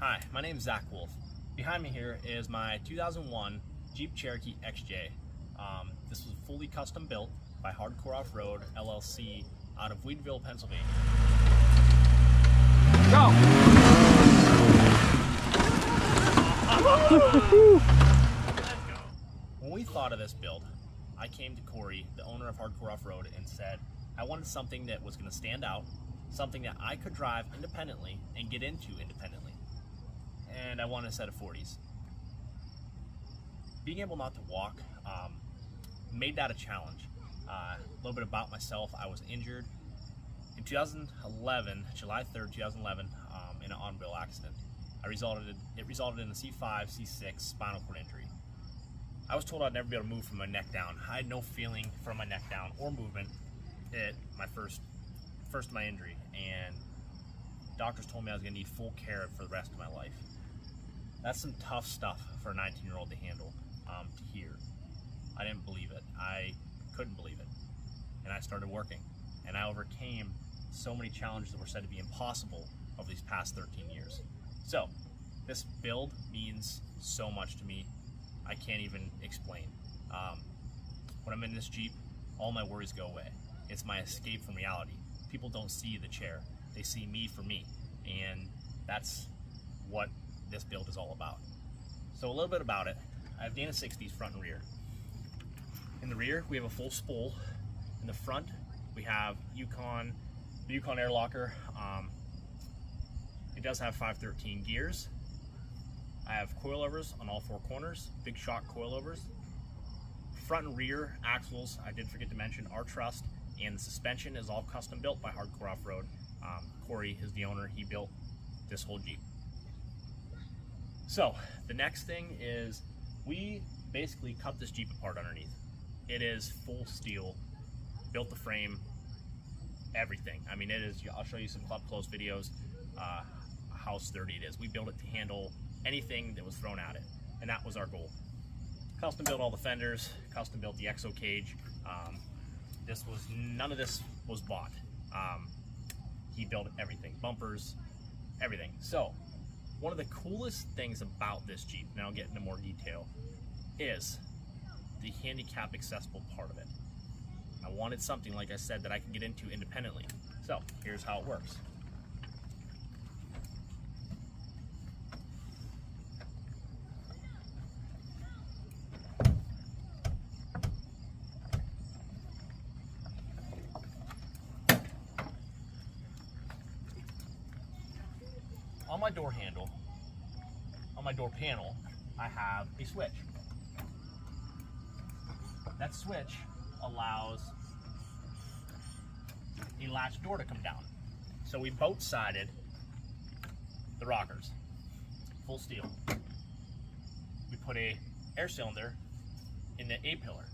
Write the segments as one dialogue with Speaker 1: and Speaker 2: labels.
Speaker 1: Hi, my name is Zach Wolf. Behind me here is my 2001 Jeep Cherokee XJ. This was fully custom built by Hardcore Off-Road LLC out of Weedville, Pennsylvania.
Speaker 2: Go!
Speaker 1: When we thought of this build, I came to Corey, the owner of Hardcore Off-Road, and said I wanted something that was going to stand out, something that I could drive independently and get into independently. And I wanted a set of 40s. Being able not to walk made that a challenge. A little bit about myself: I was injured in 2011, July 3rd, 2011, in an automobile accident. It resulted in a C5, C6 spinal cord injury. I was told I'd never be able to move from my neck down. I had no feeling from my neck down or movement at my first of my injury, and doctors told me I was going to need full care for the rest of my life. That's some tough stuff for a 19-year-old to handle, to hear. I didn't believe it. I couldn't believe it. And I started working, and I overcame so many challenges that were said to be impossible over these past 13 years. So this build means so much to me. I can't even explain. When I'm in this Jeep, all my worries go away. It's my escape from reality. People don't see the chair. They see me for me. And that's what this build is all about. So a little bit about it. I have Dana 60s front and rear. In the rear, we have a full spool. In the front, we have the Yukon air locker. It does have 513 gears. I have coilovers on all four corners, big shock coilovers. Front and rear axles, I did forget to mention, are trussed, and the suspension is all custom built by Hardcore Off-Road. Corey is the owner. He built this whole Jeep. So the next thing is we basically cut this Jeep apart underneath. It is full steel, built the frame, everything. I mean, it is. I'll show you some up close videos how sturdy it is. We built it to handle anything that was thrown at it, and that was our goal. Custom built all the fenders, custom built the exo cage. None of this was bought. He built everything, bumpers, everything. So one of the coolest things about this Jeep, and I'll get into more detail, is the handicap accessible part of it. I wanted something, like I said, that I could get into independently. So here's how it works. On my door handle, on my door panel, I have a switch. That switch allows a latch door to come down. So we both sided the rockers, full steel. We put a air cylinder in the A-pillar.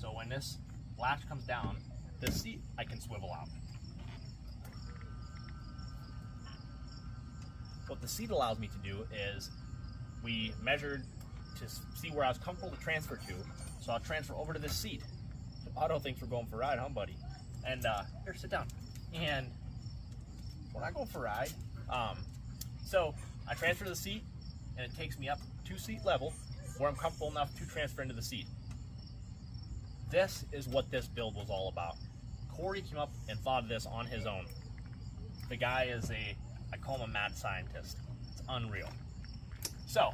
Speaker 1: So when this latch comes down, the seat I can swivel out. What the seat allows me to do is we measured to see where I was comfortable to transfer to. So I'll transfer over to this seat. Auto thinks we're going for a ride, huh, buddy? And here, sit down. And we're not going for a ride. So I transfer to the seat, and it takes me up to seat level where I'm comfortable enough to transfer into the seat. This is what this build was all about. Corey came up and thought of this on his own. The guy is I call him a mad scientist. It's unreal. So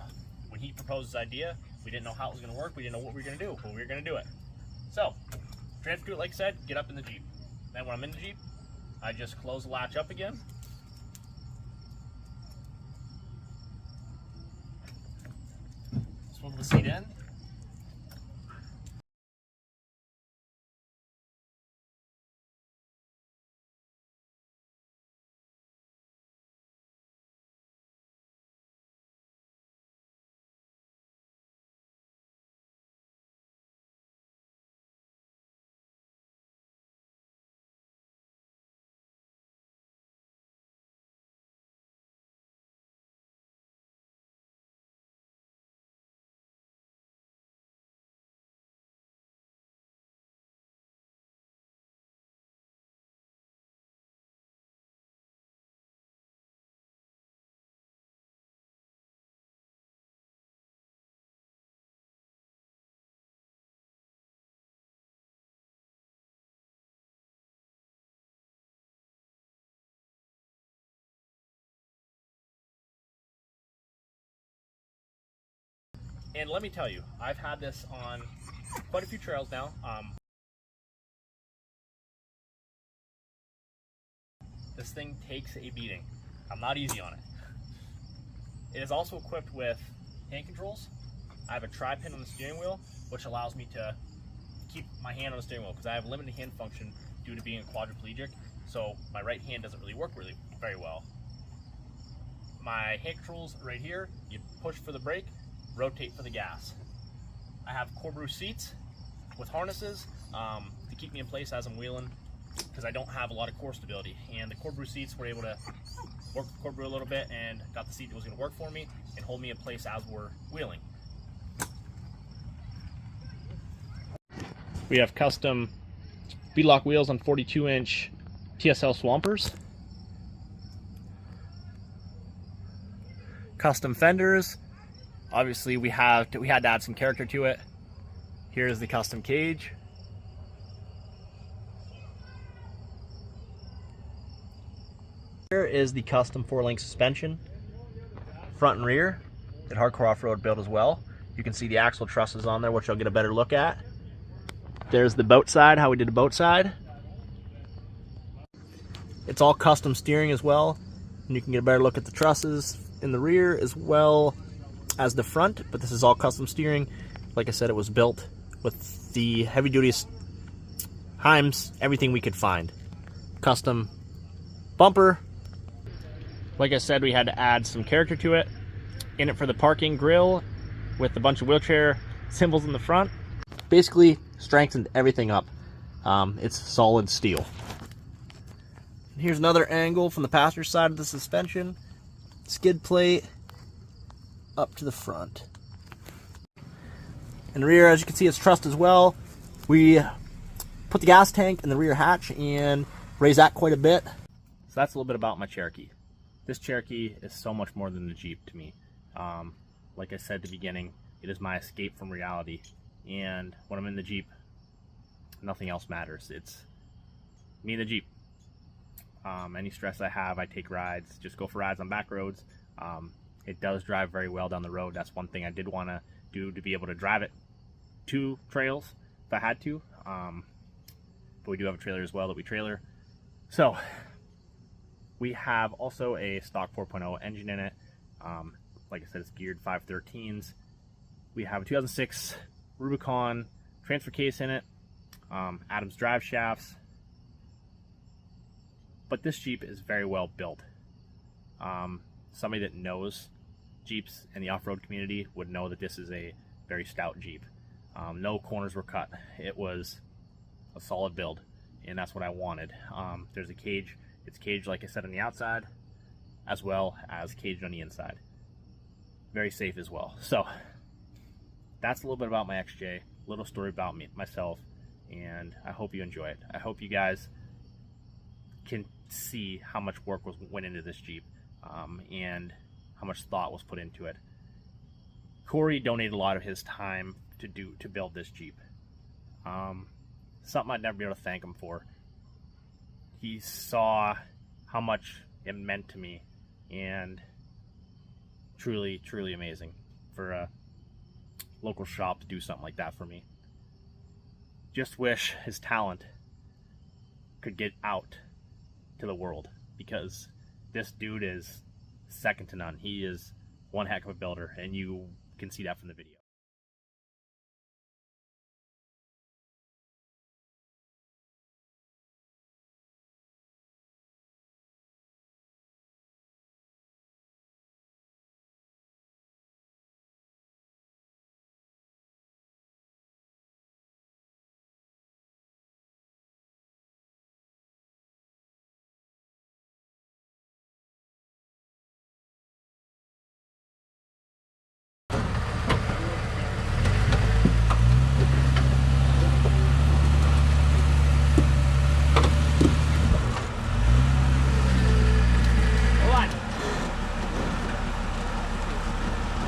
Speaker 1: when he proposed his idea, we didn't know how it was going to work. We didn't know what we were going to do, but we were going to do it. So transfer to it, like I said, get up in the Jeep. Then when I'm in the Jeep, I just close the latch up again. Swivel the seat in. And let me tell you, I've had this on quite a few trails now. This thing takes a beating. I'm not easy on it. It is also equipped with hand controls. I have a tri-pin on the steering wheel, which allows me to keep my hand on the steering wheel because I have limited hand function due to being a quadriplegic. So my right hand doesn't really work very well. My hand controls are right here. You push for the brake, rotate for the gas. I have Corbeau seats with harnesses to keep me in place as I'm wheeling because I don't have a lot of core stability. And the Corbeau seats were able to work with Corbeau a little bit and got the seat that was going to work for me and hold me in place as we're wheeling. We have custom beadlock wheels on 42-inch TSL Swampers. Custom fenders. Obviously we had to add some character to it. Here's the custom cage. Here is the custom 4-link suspension, front and rear, that Hardcore Off-Road built as well. You can see the axle trusses on there, which I'll get a better look at. There's the boat side, how we did the boat side. It's all custom steering as well, and you can get a better look at the trusses in the rear as well as the front, but this is all custom steering. Like I said, it was built with the heavy-duty Heims, everything we could find. Custom bumper. Like I said, we had to add some character to it. In it for the parking grill with a bunch of wheelchair symbols in the front. Basically strengthened everything up. It's solid steel. Here's another angle from the passenger side of the suspension. Skid plate up to the front. In the rear, as you can see, it's trussed as well. We put the gas tank in the rear hatch and raised that quite a bit. So that's a little bit about my Cherokee. This Cherokee is so much more than the Jeep to me. Like I said at the beginning, it is my escape from reality. And when I'm in the Jeep, nothing else matters. It's me and the Jeep. Any stress I have, I take rides, just go for rides on back roads. It does drive very well down the road. That's one thing I did want to do, to be able to drive it to trails if I had to. But we do have a trailer as well that we trailer. So we have also a stock 4.0 engine in it. Like I said, it's geared 513s. We have a 2006 Rubicon transfer case in it. Adams drive shafts. But this Jeep is very well built. Somebody that knows Jeeps in the off-road community would know that this is a very stout Jeep. No corners were cut. It was a solid build, and that's what I wanted. There's a cage. It's caged, like I said, on the outside, as well as caged on the inside. Very safe as well. So that's a little bit about my XJ, a little story about myself, and I hope you enjoy it. I hope you guys can see how much work went into this Jeep, and how much thought was put into it. Corey donated a lot of his time to build this Jeep. Something I'd never be able to thank him for. He saw how much it meant to me, and truly, truly amazing for a local shop to do something like that for me. Just wish his talent could get out to the world, because this dude is second to none. He is one heck of a builder, and you can see that from the video.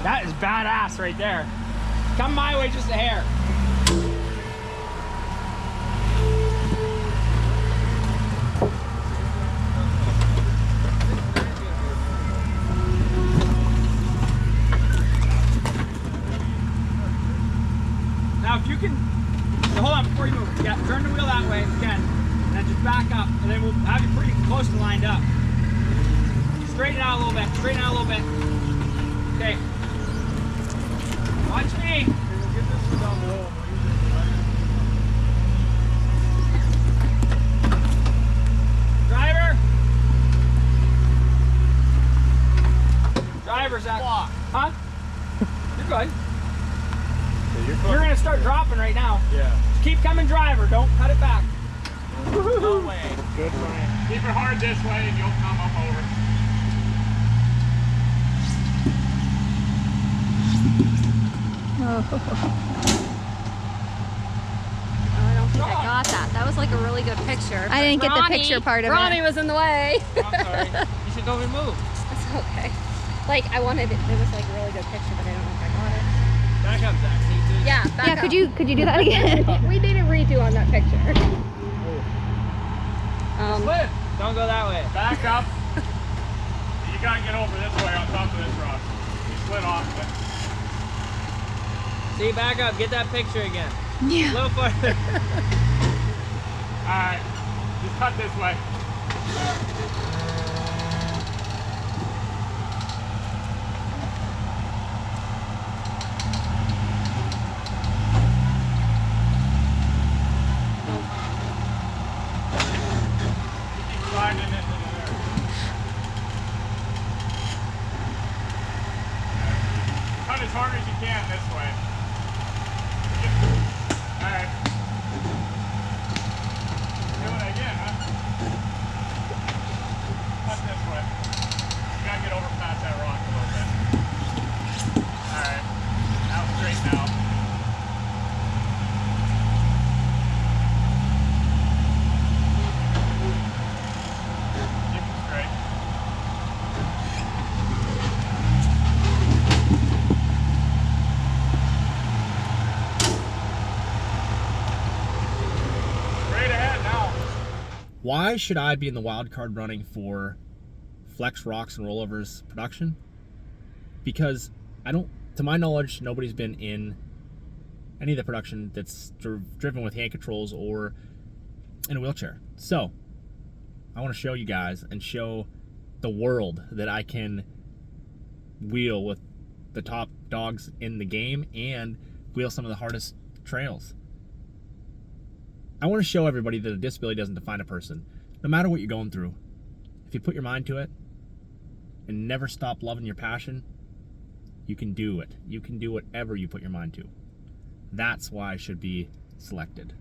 Speaker 1: That is badass right there. Come my way just a hair.
Speaker 2: straighten out a little bit. Okay. Watch me.
Speaker 3: Get this down below.
Speaker 2: Driver. Driver's out. Huh? You're good.
Speaker 3: Yeah,
Speaker 2: You're gonna start dropping right now.
Speaker 3: Yeah.
Speaker 2: Keep coming, driver. Don't cut it back. No way.
Speaker 3: Good, Brian.
Speaker 4: Keep it hard this way and you'll come up over.
Speaker 5: I don't think I got that. That was like a really good picture.
Speaker 6: I didn't get the picture part of
Speaker 5: Ronnie
Speaker 6: it.
Speaker 5: was in the way.
Speaker 2: I'm sorry. You should go and move.
Speaker 5: That's okay. Like I wanted it. It was like a really good picture, but I don't know if I got it.
Speaker 2: Back up, Zach.
Speaker 5: Yeah, back
Speaker 6: Yeah,
Speaker 5: up.
Speaker 6: could you do that again?
Speaker 5: We need a redo on that picture.
Speaker 2: Slip. Don't go that way.
Speaker 4: Back up. You gotta get over this way on top of this rock. You slid off of it.
Speaker 2: See, back up. Get that picture again.
Speaker 6: Yeah.
Speaker 2: A little farther.
Speaker 4: Alright. Just cut this way. Sliding into there. Cut as hard as you can this way. Alright. Do it again, huh? Cut this way. You gotta get over past that rock a little bit. Alright. Now straight now. Keep it straight. Straight ahead now.
Speaker 1: Why should I be in the wild card running for Flex Rocks and Rollovers production? Because to my knowledge, nobody's been in any of the production that's driven with hand controls or in a wheelchair. So I want to show you guys and show the world that I can wheel with the top dogs in the game and wheel some of the hardest trails. I want to show everybody that a disability doesn't define a person. No matter what you're going through, if you put your mind to it and never stop loving your passion, you can do it. You can do whatever you put your mind to. That's why I should be selected.